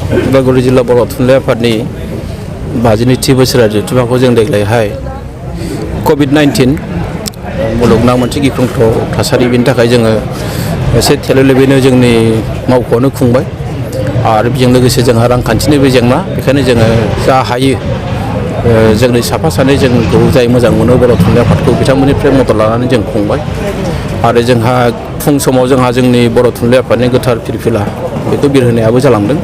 उदालगुरि जिल्ला बर' थुनलाइ आफादनि 52थि बोसोरारि जथुम्माखौ जों देग्लायहाय कभिड-19 मुलुगनां मोनसे गिख्रंथाव थासारि बेनि थाखाय जोङो एसे थेलेलेबैनो जोंनि मावख'आवनो खुंबाय आरो बेजों लोगोसे जोंहा रांखान्थिनिबो जेंना बेखायनो जोङो जा हायो जोंनि साफा सानै जोंखौ जाय मोजां मोनो बर' थुनलाइ आफादखौ बिथांमोननिफ्राय मदद लानानै जों खुंबाय आरो जोंहा फुं समाव जोंहा जोंनि बर' थुनलाइ आफादनि गोथार फिरफिला बेखौ बिरहोनायाबो जालांदों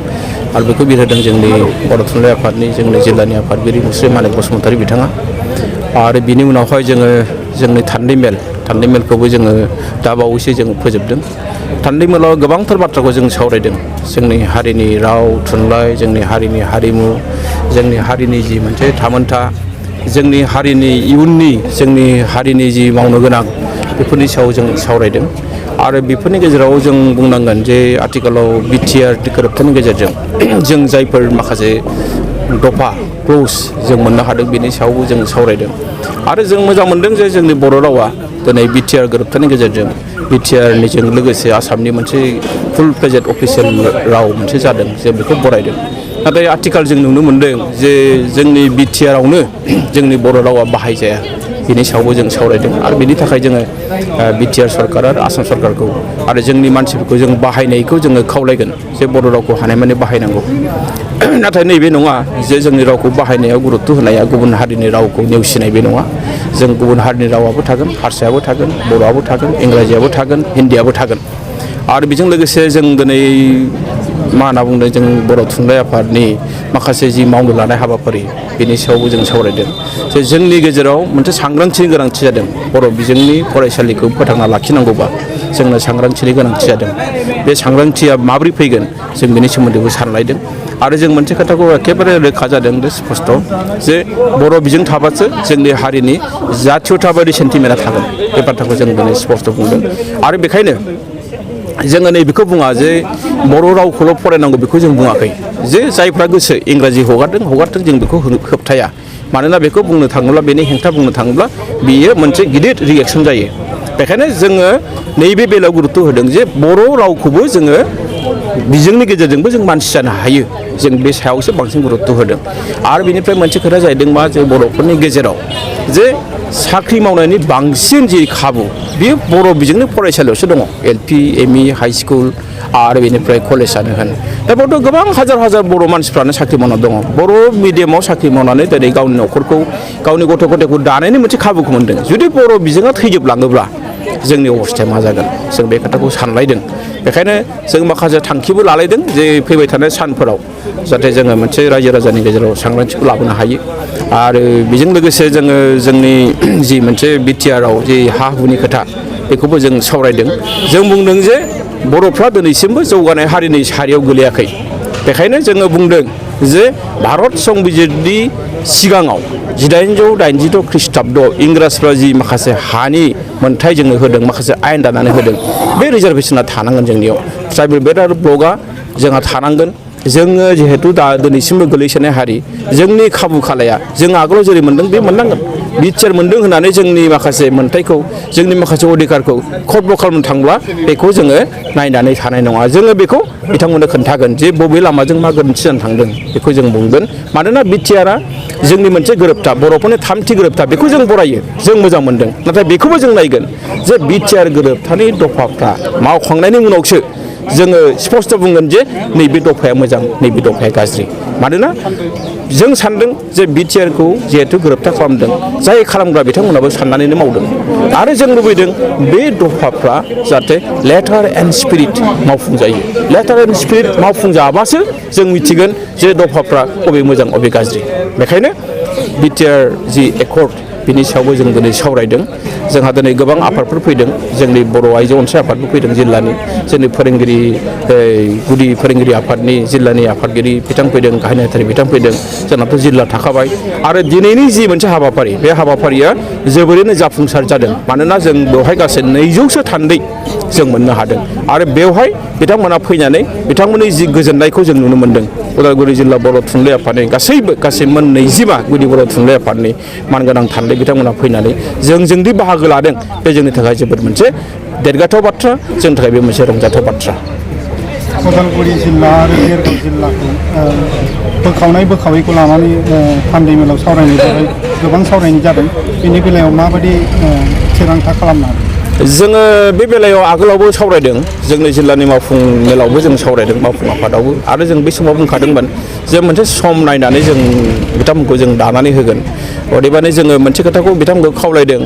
आरो बेखौ बिरहोदों जोंनि बर' थुनलाइ आफादनि जोंनि जिल्लानि आफादगिरि मुस्रि मानिक बसुमतारी बिथाङा आरो बिनि उनावहाय जोङो जोंनि थान्दै मेलखौबो जोङो दा बावैसो जों फोजोबदों। थान्दै मेलाव गोबांथार बाथ्राखौ जों सावरायदों जोंनि हारिनि राव थुनलाइ जोंनि हारिनि हारिमु जोंनि हारिनि जि मोनसे थामोनथा जोंनि हारिनि इयुननि जोंनि हारिनि जि मावनो गोनां बेफोरनि सायाव जों सावरायदों आरो बेफोरनि गेजेराव जों बुंनांगोन जे आथिखालाव बिटिआर गोरोबथानि गेजेरजों जों जायफोर माखासे दफा क्ल'ज जों मोननो हादों बेनि सायावबो जों सावरायदों आरो जों मोजां मोनदों जे जोंनि बर' रावा दिनै बिटिआर गोरोबथानि गेजेरजों बिटिआरनिजों लोगोसे आसामनि मोनसे फुल फ्लेजेड अफिसियेल राव मोनसे जादों जों बेखौ बरायदों। नाथाय आथिखाल जों नुनो मोनदों जे जोंनि बिटिआरावनो जोंनि बर' रावा बाहायजाया बिनि सायावबो जों सावरायदों आरो बिनि थाखाय जोङो बिटिआर सरकार आरो आसाम सरकारखौ आरो जोंनि मानसिफोरखौ जों बाहायनायखौ जोङो खावलायगोन जे बर' रावखौ हानायमानि बाहायनांगौ। नाथाय नैबे नङा जे जोंनि रावखौ बाहायनायाव गुरुत्त' होनाया गुबुन हारिनि रावखौ नेवसिनाय बे नङा। जों गुबुन हारिनि रावाबो थागोन हारसायाबो थागोन बर'आबो थागोन इंराजियाबो थागोन हिन्दीयाबो थागोन आरो बेजों लोगोसे जों दिनै मा होनना बुंदों जों बर' थुनलाइ आफादनि माखासे जि मावनो लानाय हाबाफारि बेनि सायावबो जों सावरायदों जे जोंनि गेजेराव मोनसे सांग्रांथिनि गोनांथि जादों बर' बिजोंनि फरायसालिखौ फोथांना लाखिनांगौबा जोंनो सांग्रांथिनि गोनांथि जादों बे सांग्रांथिया माबोरै फैगोन जों बेनि सोमोन्दैबो सानलायदों आरो जों मोनसे खोथाखौ एखेबारे रोखा जादों जे स्पष्ट जे बर' बिजों थाबासो जोंनि हारिनि जातीयता बायदि सेन्टिमेन्टआ थागोन बे बाथ्राखौ जों दिनै स्पष्ट बुंदों आरो बेखायनो जोङो नैबेखौ बुङा जे बर' रावखौल' फरायनांगौ बेखौ जों बुङाखै जे जायफ्रा गोसो इंराजि हगारथों जों बेखौ होबथाया मानोना बेखौ बुंनो थाङोब्ला बेनि हेंथा बुंनो थाङोब्ला बियो मोनसे गिदिर रिएक्सन जायो। बेखायनो जोङो नैबे बेलायाव गुरुत्त' होदों जे बर' रावखौबो जोङो बिजोंनि गेजेरजोंबो जों मानसि जानो हायो जों बे सायावसो बांसिन गुरुत्त' होदों आरो बेनिफ्राय मोनसे खोथा जाहैदों मा जे बर'फोरनि गेजेराव जे साख्रि मावनायनि बांसिन जि खाबु बेयो बर' बिजोंनि फरायसालियावसो दङ LP ME हाइ स्कुल आरो बेनिफ्राय कलेजानो होन दा बेयावथ' गोबां हाजार बर' मानसिफ्रानो साख्रि मावना दङ बर' मिडियामाव साख्रि मावनानै दिनै गावनि न'खरखौ गावनि गथ' गथायखौ दानायनि मोनसे खाबुखौ मोनदों जुदि बर' बिजोङा थैजोबलाङोब्ला जोंनि अबस्थाया मा जागोन जों बे खोथाखौ सानलायदों बेखायनो जों माखासे थांखिबो लालायदों जे फैबाय थानाय सानफोराव जाहाथे जोङो मोनसे रायजो राजानि गेजेराव सांग्रांथिखौ लाबोनो हायो आरो बेजों लोगोसे जोङो जोंनि जि मोनसे बिटिआराव जि हा हुनि खोथा बेखौबो जों सावरायदों जों बुंदों जे बर'फ्रा दिनैसिमबो जौगानाय हारिनि सारियाव गोलैयाखै बेखायनो जोङो बुंदों जे भारत संबिजिरनि सिगाङाव 1886 ख्रीष्टाब्द इंराजफ्रा जि माखासे हानि मोन्थाय जोंनो होदों माखासे आयेन दानानै होदों बे रिजार्भेशना थानांगोन जोंनियाव ट्राइबेल बेल्ट आरो ब्लकआ जोंहा थानांगोन जोङो जिहेथु दा दिनैसिमबो गोलैसोनाय हारि जोंनि खाबु खालाया जों आगोलाव जेरै मोन्दों बे मोननांगोन बिटिआर मोन्दों होननानै जोंनि माखासे मोन्थायखौ जोंनि माखासे अधिकारखौ खर्ब खालामनो थांब्ला बेखौ जोङो नायनानै थानाय नङा जोङो बेखौ बिथांमोननो खोन्थागोन जे बबे लामाजों मा गोरोन्थि जानो थांदों बेखौ जों बुंगोन मानोना बिटिआरआ जोंनि मोनसे गोरोबथा बर'फोरनि थामथि गोरोबथा बेखौ जों बरायो जों मोजां मोनदों नाथाय बेखौबो जों नायगोन जे बिटिआर गोरोबथानि दफाफ्रा मावखांनायनि उनावसो जोङो स्पष्ट बुंगोन जे नैबे दफाया मोजां नैबे दफाया गाज्रि मानोना जों सानदों जे बिटिआरखौ जिहेथु गोरोबथा खालामदों जाय खालामग्रा बिथांमोनाबो साननानैनो मावदों आरो जों लुबैदों बे दफाफ्रा जाहाथे लेटार एन्ड स्पिरिट मावफुंजायो लेटार एन्ड स्पिरिट मावफुंजाबासो जों मिथिगोन जे दफाफ्रा बबे मोजां बबे गाज्रि बेखायनो बिटिआर जि एकर्ड बिनि सायावबो जों दिनै सावरायदों जोंहा दिनै गोबां आफादफोर फैदों जोंनि बर' आइजो अनसाय आफादबो फैदों जिल्लानि जोंनि फोरोंगिरि गुदि फोरोंगिरि आफादनि जिल्लानि आफादगिरि बिथां फैदों गाहाय नेहाथारि बिथां फैदों जोंनाथ' जिल्ला थाखाबाय आरो दिनैनि जि मोनसे हाबाफारि बे हाबाफारिया जोबोरैनो जाफुंसार जादों मानोना जों बेवहाय गासै 200सो थान्दै जों मोननो हादों आरो बेवहाय बिथांमोना फैनानै बिथांमोननि जि गोजोननायखौ जों नुनो मोन्दों उदालगुरि जिल्ला बर' थुनलाइ आफादनि गासै मोन 20 गुदि बर' थुनलाइ आफादनि मानगोनां थान्दै बिथांमोना फैनानै जोंदि बाहागो लादों बे जोंनि थाखाय जोबोद मोनसे देरगाथाव बाथ्रा जोंनि थाखाय बे मोनसे रंजाथाव बाथ्रा उदालगुरि जिल्ला आरो देरगाव जिल्लाखौ बोखावनाय बोखावैखौ लानानै थान्दै मेलाव सावरायनाय जाबाय गोबां सावरायनाय जादों बेनि बेलायाव माबायदि थिरांथा खालामनो हागोन जोङो बे बेलायाव आगोलावबो सावरायदों जोंनि जिल्लानि मावफुं मेलावबो जों सावरायदों मावफुं आफादावबो आरो जों बे समाव बुंखादोंमोन जे मोनसे सम नायनानै जों बिथांमोनखौ जों दानानै होगोन अदेबानि जोङो मोनसे खोथाखौ बिथांमोनखौ खावलायदों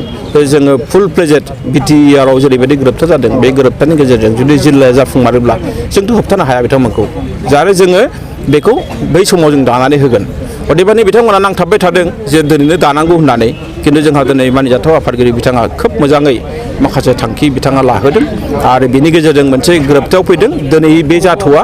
जोङो फुल प्लेजेड बिटिआरआव जेरैबायदि गोरोबथा जादों बे गोरोबथानि गेजेरजों जुदि जिल्लाया जाफुंमारोब्ला जोंथ' होबथानो हाया बिथांमोनखौ आरो जोङो बेखौ बै समाव जों दानानै होगोन अदेबानि बिथांमोना नांथाबबाय थादों जे दिनैनो दानांगौ होननानै खिन्थु जोंहा दिनै मानिजाथाव आफादगिरि बिथाङा खोब मोजाङै माखासे थांखि बिथाङा लाहोदों आरो बिनि गेजेरजों मोनसे गोरोबथायाव फैदों दिनै बे जाथ'वा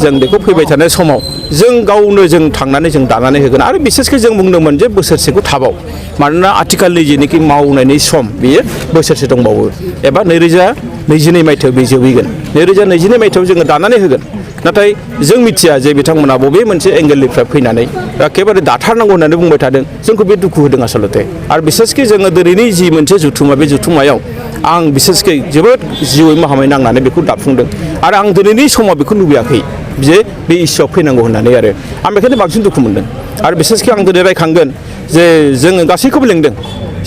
जों बेखौ फैबाय थानाय समाव जों गावनो जों थांनानै जों दानानै होगोन आरो बिसेसकै जों बुंदोंमोन जे बोसोरसेखौ थाबाव मानोना आथिखालनि जेनोखि मावनायनि सम बेयो बोसोरसे दंबावो एबा 2022 मायथाइयाव बे जोबहैगोन 2022 मायथाइयाव जोङो दानानै होगोन नाथाय जों मिथिया जे बिथांमोना बबे मोनसे एंगेलनिफ्राय फैनानै एखेबारे दाथारनांगौ होननानै बुंबाय थादों जोंखौ बे दुखु होदों आसलते आरो बिसेसकै जोङो दिनैनि जि मोनसे जुथुमा बे जुथुमायाव आं बिसेसकै जोबोद जिउयै माहामै नांनानै बेखौ दाफुंदों आरो आं दिनैनि समाव बेखौ लुबैयाखै जे बे इस्युआव फैनांगौ होननानै आरो आं बेखायनो बांसिन दुखु मोनदों आरो बिसेसकै आं दिनै रायखांगोन जे जोङो गासैखौबो लेंदों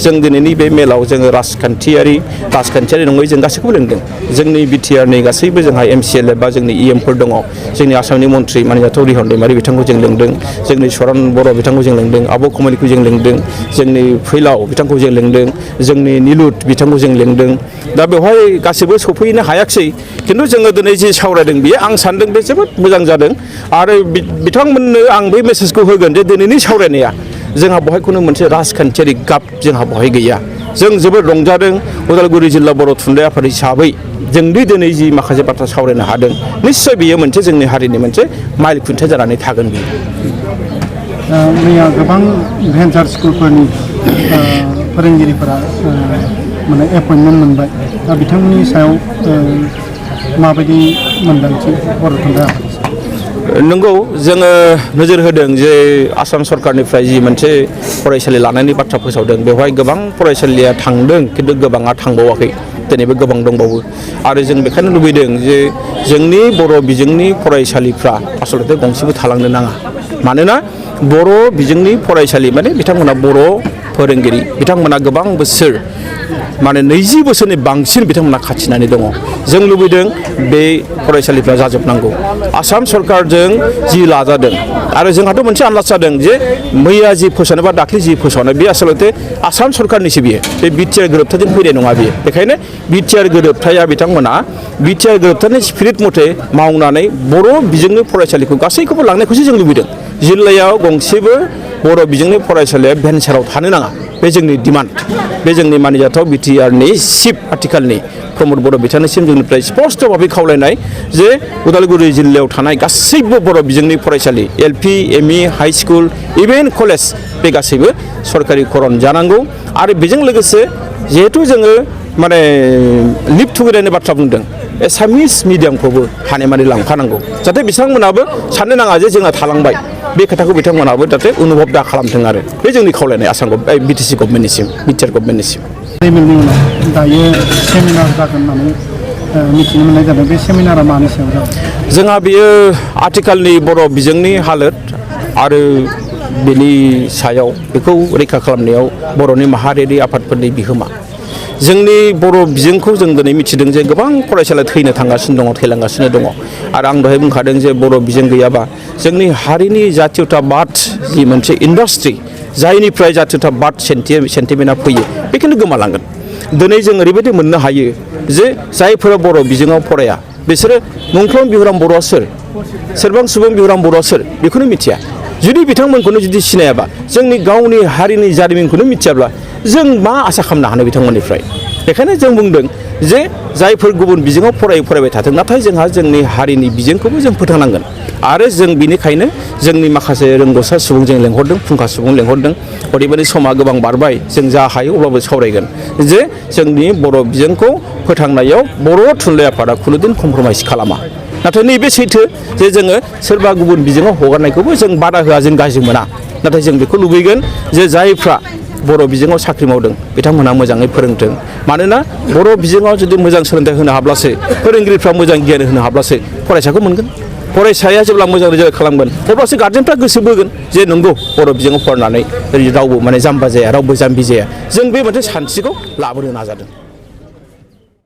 जों दिनैनि बे मेलाव जोङो राजखान्थियारि नङै जों गासैखौबो लेंदों जोंनि बिटिआरनि गासैबो जोंहा MCLA बा जोंनि EMफोर दङ जोंनि आसामनि मन्थ्रि मानिजाथाव रिहन दैमारि बिथांखौ जों लेंदों जोंनि सरन बर' बिथांखौ जों लेंदों आब' कमलिखौ जों लेंदों जोंनि फैलाव बिथांखौ जों लेंदों जोंनि निलुत बिथांखौ जों लेंदों दा बेवहाय गासैबो सफैनो हायाखिसै खिन्थु जोङो दिनै जि सावरायदों बेयो आं सानदों बे जोबोद मोजां जादों आरो बिथांमोननो आं बे मेसेजखौ होगोन जे दिनैनि सावरायनाया जोंहा बहाय खुनु मोनसे राजखान्थियारि गाब जोंहा बहाय गैया जों जोबोद रंजादों उदालगुरि जिल्ला बर' थुनलाइ आफाद हिसाबै जोंनि दिनै जि माखासे बाथ्रा सावरायनो हादों निस्सय बेयो मोनसे जोंनि हारिनि मोनसे माइल खुन्थिया जानानै थागोन बेयो मैया गोबां भेन्सार स्कुलफोरनि फोरोंगिरिफोरा माने एपइन्टमेन्ट मोनबाय दा बिथांमोननि सायाव माबायदि मोन्दांथि बर' थुनलाइ आफाद नंगौ जोङो नोजोर होदों जे आसाम सरकारनिफ्राय जि मोनसे फरायसालि लानायनि बाथ्रा फोसावदों बेवहाय गोबां फरायसालिया थांदों खिन्थु गोबाङा थांबावाखै दिनैबो गोबां दंबावो आरो जों बेखायनो लुबैदों जे जोंनि बर' बिजोंनि फरायसालिफ्रा आसलते गंसेबो थालांनो नाङा मानोना बर' बिजोंनि फरायसालि माने बिथांमोना बर' फोरोंगिरि बिथांमोना गोबां बोसोर माने 20 बोसोरनि बांसिन बिथांमोना खाथिनानै दङ जों लुबैदों बे फरायसालिफ्रा जाजोबनांगौ आसाम सरकारजों जि लाजादों आरो जोंहाथ' मोनसे आन्दाज जादों जे मैया जि फोसावनाय बा दाख्लै जि फोसावनाय बे आसलते आसाम सरकारनिसो बियो बे बिटिआर गोरोबथाजों फैनाय नङा बियो बेखायनो बिटिआर गोरोबथाया बिथांमोना बिटिआर गोरोबथानि स्पिरिट मथे मावनानै बर' बिजोंनि फरायसालिखौ गासैखौबो लांनायखौसो जों लुबैदों जिल्लायाव गंसेबो बर' बिजोंनि फरायसालिया भेन्साराव थानो नाङा बे जोंनि डिमान्ड बे जोंनि मानिजाथाव बिटिआरनि चिफ आथिखालनि प्रमद बर' बिथांनिसिम जोंनिफ्राय स्पष्ट भाबै खावलायनाय जे उदालगुरि जिल्लायाव थानाय गासैबो बर' बिजोंनि फरायसालि LP ME high school even college बे गासैबो सरकारि खरन जानांगौ आरो बेजों लोगोसे जिहेथु जोङो माने लिभ टुगेदारनि बाथ्रा बुंदों एसामिस मिडियामखौबो हानायमानि लांफानांगौ जाहाथे बिथांमोनाबो साननो नाङा जे जोंहा थालांबाय बे खोथाखौ बिथांमोनाबो जाहाथे अनुभब दा खालामथों आरो बे जोंनि खावलायनाय आसाम BTC गभर्नमेन्टनिसिम बिटिआर गभर्नमेन्टनिसिम मेलनि उनाव दायो सेमिनार जागोन होननानै मिथिनो मोननाय जादों बे सेमिनारा मानि सायाव जागोन जोंहा बेयो आथिखालनि बर' बिजोंनि हालोद आरो बेनि सायाव बेखौ रैखा खालामनायाव बर'नि माहारियारि आफादफोरनि बिहोमा जोंनि बर' बिजोंखौ जों दिनै मिथिदों जे गोबां फरायसालिया थैनो थांगासिनो दङ थैलांगासिनो दङ आरो आं दहाय बुंखादों जे बर' बिजों गैयाबा जोंनि हारिनि जातीयताबाद जि मोनसे इन्डास्ट्रि जायनिफ्राय जातीयताबाद सेन्टिमेन्टआ फैयो बे खिन्थु गोमालांगोन दिनै जों ओरैबायदि मोननो हायो जे जायफोरा बर' बिजोङाव फराया बिसोरो मुंख्लं बिहुराम बर'आ सोर सोरबां सुबुं बिहुराम बर'आ सोर बेखौनो मिथिया जुदि बिथांमोनखौनो जुदि सिनायाबा जोंनि गावनि हारिनि जारिमिनखौनो मिथियाब्ला जों मा आसा खालामनो हानो बिथांमोननिफ्राय बेखायनो जों बुंदों जे जायफोर गुबुन बिजोङाव फरायबाय थाथों नाथाय जोंहा जोंनि हारिनि बिजोंखौबो जों फोथांनांगोन आरो जों बिनिखायनो जोंनि माखासे रोंगौसा सुबुं जों लेंहरदों फुंखा सुबुं लेंहरदों अदेबानि समा गोबां बारबाय जों जा हायो अब्लाबो सावरायगोन जे जोंनि बर' बिजोंखौ फोथांनायाव बर' थुनलाइ आफादा खुनुदिन कमप्रमाइस खालामा नाथाय नैबे सैथो जे जोङो सोरबा गुबुन बिजोङाव हगारनायखौबो जों बादा होआ जों गाज्रि मोना नाथाय जों बेखौ लुबैगोन जे जायफ्रा बर' बिजोङाव साख्रि मावदों बिथांमोनहा मोजाङै फोरोंथों मानोना बर' बिजोङाव जुदि मोजां सोलोंथाइ होनो हाब्लासो फोरोंगिरिफ्रा मोजां गियान होनो हाब्लासो फरायसाखौ मोनगोन फरायसाया जेब्ला मोजां रिजाल्ट खालामगोन अब्लासो गार्जेनफ्रा गोसो बोगोन जे नंगौ बर' बिजोङाव फरायनानै रावबो माने जाम्बा जाया रावबो जाम्बि जाया जों बे मोनसे सानस्रिखौ लाबोनो नाजादों।